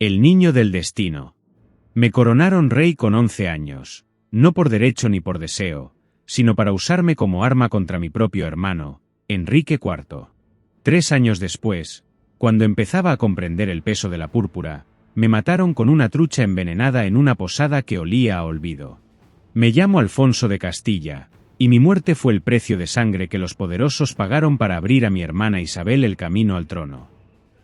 El niño del destino. Me coronaron rey con 11 años, no por derecho ni por deseo, sino para usarme como arma contra mi propio hermano, Enrique IV. 3 años después, cuando empezaba a comprender el peso de la púrpura, me mataron con una trucha envenenada en una posada que olía a olvido. Me llamo Alfonso de Castilla, y mi muerte fue el precio de sangre que los poderosos pagaron para abrir a mi hermana Isabel el camino al trono.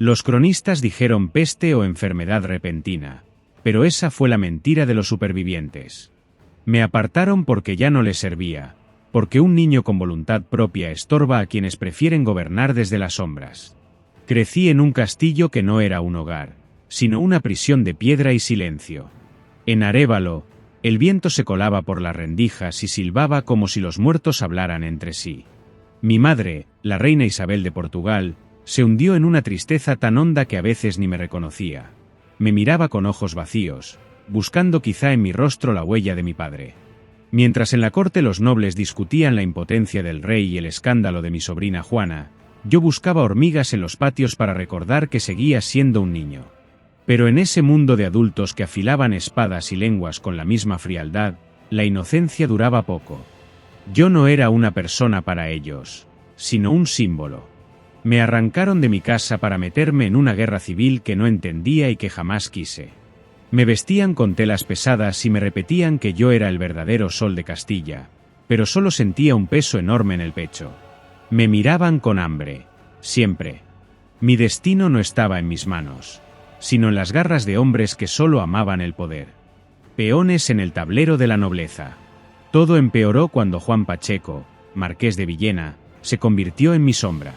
Los cronistas dijeron peste o enfermedad repentina, pero esa fue la mentira de los supervivientes. Me apartaron porque ya no les servía, porque un niño con voluntad propia estorba a quienes prefieren gobernar desde las sombras. Crecí en un castillo que no era un hogar, sino una prisión de piedra y silencio. En Arévalo, el viento se colaba por las rendijas y silbaba como si los muertos hablaran entre sí. Mi madre, la reina Isabel de Portugal, se hundió en una tristeza tan honda que a veces ni me reconocía. Me miraba con ojos vacíos, buscando quizá en mi rostro la huella de mi padre. Mientras en la corte los nobles discutían la impotencia del rey y el escándalo de mi sobrina Juana, yo buscaba hormigas en los patios para recordar que seguía siendo un niño. Pero en ese mundo de adultos que afilaban espadas y lenguas con la misma frialdad, la inocencia duraba poco. Yo no era una persona para ellos, sino un símbolo. Me arrancaron de mi casa para meterme en una guerra civil que no entendía y que jamás quise. Me vestían con telas pesadas y me repetían que yo era el verdadero sol de Castilla, pero solo sentía un peso enorme en el pecho. Me miraban con hambre, siempre. Mi destino no estaba en mis manos, sino en las garras de hombres que solo amaban el poder. Peones en el tablero de la nobleza. Todo empeoró cuando Juan Pacheco, marqués de Villena, se convirtió en mi sombra.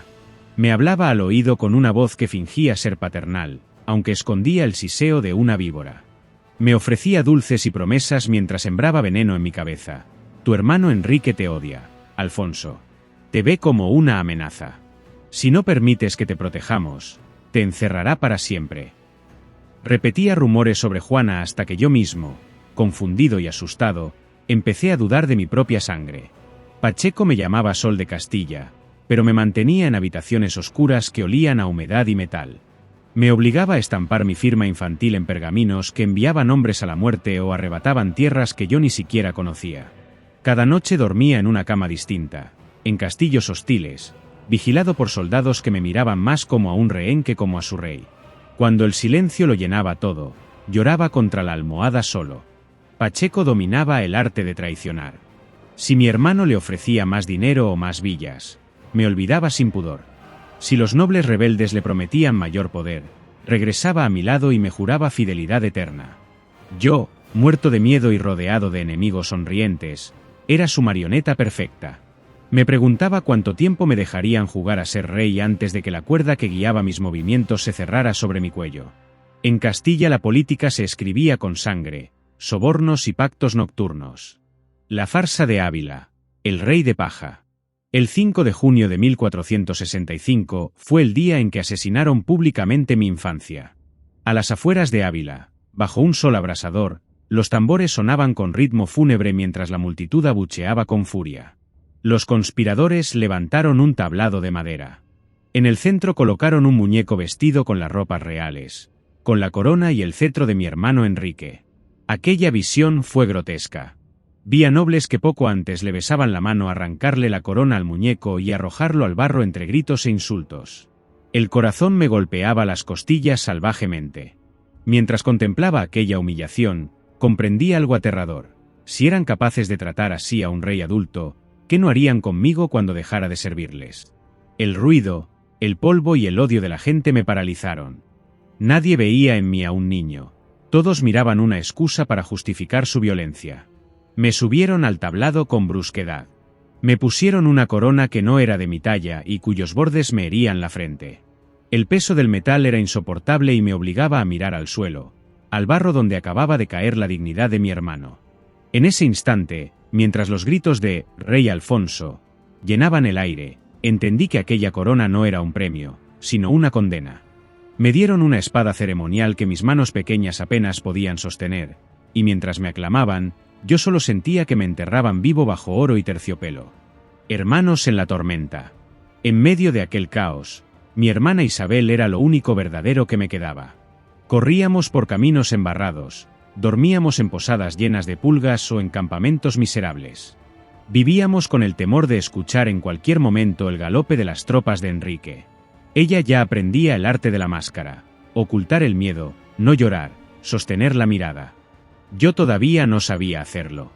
Me hablaba al oído con una voz que fingía ser paternal, aunque escondía el siseo de una víbora. Me ofrecía dulces y promesas mientras sembraba veneno en mi cabeza. Tu hermano Enrique te odia, Alfonso. Te ve como una amenaza. Si no permites que te protejamos, te encerrará para siempre. Repetía rumores sobre Juana hasta que yo mismo, confundido y asustado, empecé a dudar de mi propia sangre. Pacheco me llamaba Sol de Castilla, pero me mantenía en habitaciones oscuras que olían a humedad y metal. Me obligaba a estampar mi firma infantil en pergaminos que enviaban hombres a la muerte o arrebataban tierras que yo ni siquiera conocía. Cada noche dormía en una cama distinta, en castillos hostiles, vigilado por soldados que me miraban más como a un rehén que como a su rey. Cuando el silencio lo llenaba todo, lloraba contra la almohada solo. Pacheco dominaba el arte de traicionar. Si mi hermano le ofrecía más dinero o más villas, me olvidaba sin pudor. Si los nobles rebeldes le prometían mayor poder, regresaba a mi lado y me juraba fidelidad eterna. Yo, muerto de miedo y rodeado de enemigos sonrientes, era su marioneta perfecta. Me preguntaba cuánto tiempo me dejarían jugar a ser rey antes de que la cuerda que guiaba mis movimientos se cerrara sobre mi cuello. En Castilla la política se escribía con sangre, sobornos y pactos nocturnos. La farsa de Ávila, el rey de paja. El 5 de junio de 1465 fue el día en que asesinaron públicamente mi infancia. A las afueras de Ávila, bajo un sol abrasador, los tambores sonaban con ritmo fúnebre mientras la multitud abucheaba con furia. Los conspiradores levantaron un tablado de madera. En el centro colocaron un muñeco vestido con las ropas reales, con la corona y el cetro de mi hermano Enrique. Aquella visión fue grotesca. Vi a nobles que poco antes le besaban la mano arrancarle la corona al muñeco y arrojarlo al barro entre gritos e insultos. El corazón me golpeaba las costillas salvajemente. Mientras contemplaba aquella humillación, comprendí algo aterrador. Si eran capaces de tratar así a un rey adulto, ¿qué no harían conmigo cuando dejara de servirles? El ruido, el polvo y el odio de la gente me paralizaron. Nadie veía en mí a un niño. Todos miraban una excusa para justificar su violencia. Me subieron al tablado con brusquedad. Me pusieron una corona que no era de mi talla y cuyos bordes me herían la frente. El peso del metal era insoportable y me obligaba a mirar al suelo, al barro donde acababa de caer la dignidad de mi hermano. En ese instante, mientras los gritos de «Rey Alfonso» llenaban el aire, entendí que aquella corona no era un premio, sino una condena. Me dieron una espada ceremonial que mis manos pequeñas apenas podían sostener, y mientras me aclamaban, yo solo sentía que me enterraban vivo bajo oro y terciopelo. Hermanos en la tormenta. En medio de aquel caos, mi hermana Isabel era lo único verdadero que me quedaba. Corríamos por caminos embarrados, dormíamos en posadas llenas de pulgas o en campamentos miserables. Vivíamos con el temor de escuchar en cualquier momento el galope de las tropas de Enrique. Ella ya aprendía el arte de la máscara, ocultar el miedo, no llorar, sostener la mirada. Yo todavía no sabía hacerlo.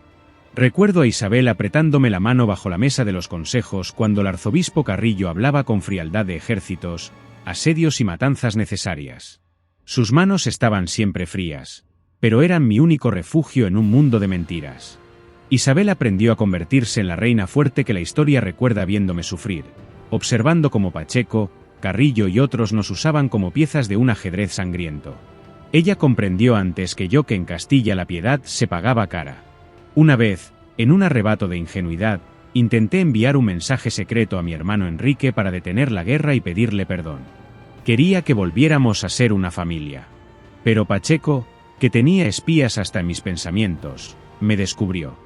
Recuerdo a Isabel apretándome la mano bajo la mesa de los consejos cuando el arzobispo Carrillo hablaba con frialdad de ejércitos, asedios y matanzas necesarias. Sus manos estaban siempre frías, pero eran mi único refugio en un mundo de mentiras. Isabel aprendió a convertirse en la reina fuerte que la historia recuerda viéndome sufrir, observando cómo Pacheco, Carrillo y otros nos usaban como piezas de un ajedrez sangriento. Ella comprendió antes que yo que en Castilla la piedad se pagaba cara. Una vez, en un arrebato de ingenuidad, intenté enviar un mensaje secreto a mi hermano Enrique para detener la guerra y pedirle perdón. Quería que volviéramos a ser una familia. Pero Pacheco, que tenía espías hasta en mis pensamientos, me descubrió.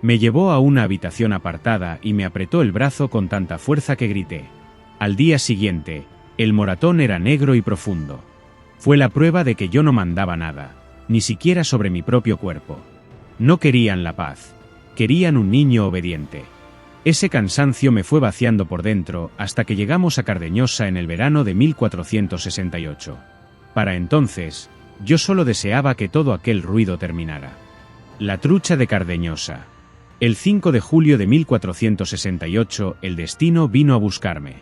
Me llevó a una habitación apartada y me apretó el brazo con tanta fuerza que grité. Al día siguiente, el moratón era negro y profundo. Fue la prueba de que yo no mandaba nada, ni siquiera sobre mi propio cuerpo. No querían la paz, querían un niño obediente. Ese cansancio me fue vaciando por dentro hasta que llegamos a Cardeñosa en el verano de 1468. Para entonces, yo solo deseaba que todo aquel ruido terminara. La trucha de Cardeñosa. El 5 de julio de 1468 el destino vino a buscarme.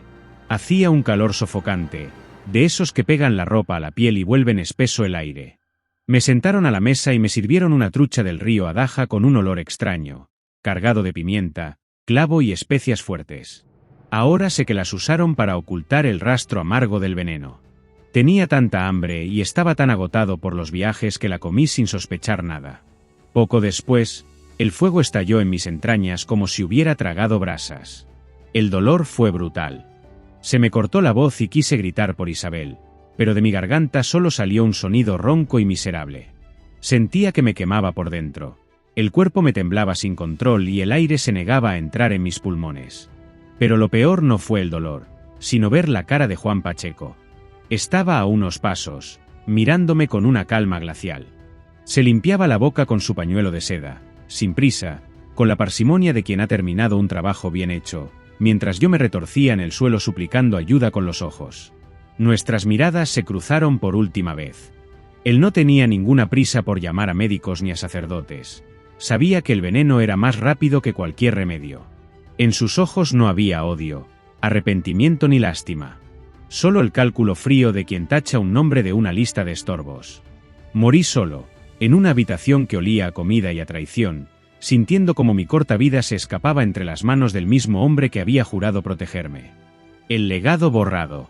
Hacía un calor sofocante, de esos que pegan la ropa a la piel y vuelven espeso el aire. Me sentaron a la mesa y me sirvieron una trucha del río Adaja con un olor extraño, cargado de pimienta, clavo y especias fuertes. Ahora sé que las usaron para ocultar el rastro amargo del veneno. Tenía tanta hambre y estaba tan agotado por los viajes que la comí sin sospechar nada. Poco después, el fuego estalló en mis entrañas como si hubiera tragado brasas. El dolor fue brutal. Se me cortó la voz y quise gritar por Isabel, pero de mi garganta solo salió un sonido ronco y miserable. Sentía que me quemaba por dentro. El cuerpo me temblaba sin control y el aire se negaba a entrar en mis pulmones. Pero lo peor no fue el dolor, sino ver la cara de Juan Pacheco. Estaba a unos pasos, mirándome con una calma glacial. Se limpiaba la boca con su pañuelo de seda, sin prisa, con la parsimonia de quien ha terminado un trabajo bien hecho, mientras yo me retorcía en el suelo suplicando ayuda con los ojos. Nuestras miradas se cruzaron por última vez. Él no tenía ninguna prisa por llamar a médicos ni a sacerdotes. Sabía que el veneno era más rápido que cualquier remedio. En sus ojos no había odio, arrepentimiento ni lástima. Solo el cálculo frío de quien tacha un nombre de una lista de estorbos. Morí solo, en una habitación que olía a comida y a traición, sintiendo como mi corta vida se escapaba entre las manos del mismo hombre que había jurado protegerme. El legado borrado.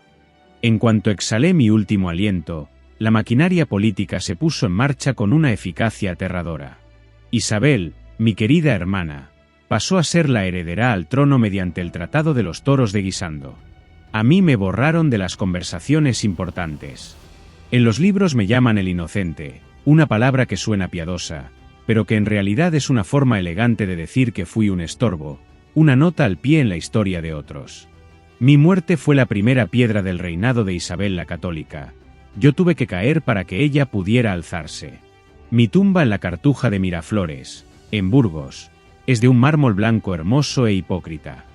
En cuanto exhalé mi último aliento, la maquinaria política se puso en marcha con una eficacia aterradora. Isabel, mi querida hermana, pasó a ser la heredera al trono mediante el Tratado de los Toros de Guisando. A mí me borraron de las conversaciones importantes. En los libros me llaman el inocente, una palabra que suena piadosa, pero que en realidad es una forma elegante de decir que fui un estorbo, una nota al pie en la historia de otros. Mi muerte fue la primera piedra del reinado de Isabel la Católica. Yo tuve que caer para que ella pudiera alzarse. Mi tumba en la Cartuja de Miraflores, en Burgos, es de un mármol blanco hermoso e hipócrita.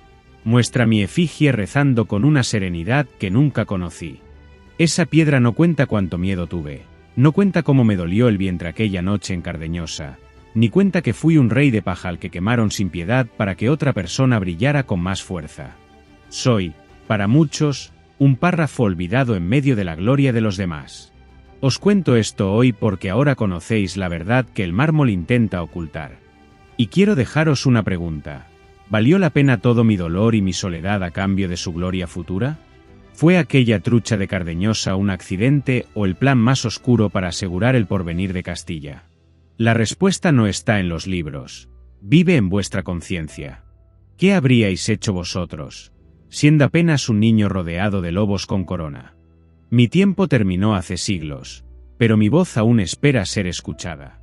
Muestra mi efigie rezando con una serenidad que nunca conocí. Esa piedra no cuenta cuánto miedo tuve, no cuenta cómo me dolió el vientre aquella noche en Cardeñosa, ni cuenta que fui un rey de paja al que quemaron sin piedad para que otra persona brillara con más fuerza. Soy, para muchos, un párrafo olvidado en medio de la gloria de los demás. Os cuento esto hoy porque ahora conocéis la verdad que el mármol intenta ocultar. Y quiero dejaros una pregunta. ¿Valió la pena todo mi dolor y mi soledad a cambio de su gloria futura? ¿Fue aquella trucha de Cardeñosa un accidente o el plan más oscuro para asegurar el porvenir de Castilla? La respuesta no está en los libros. Vive en vuestra conciencia. ¿Qué habríais hecho vosotros, siendo apenas un niño rodeado de lobos con corona? Mi tiempo terminó hace siglos, pero mi voz aún espera ser escuchada.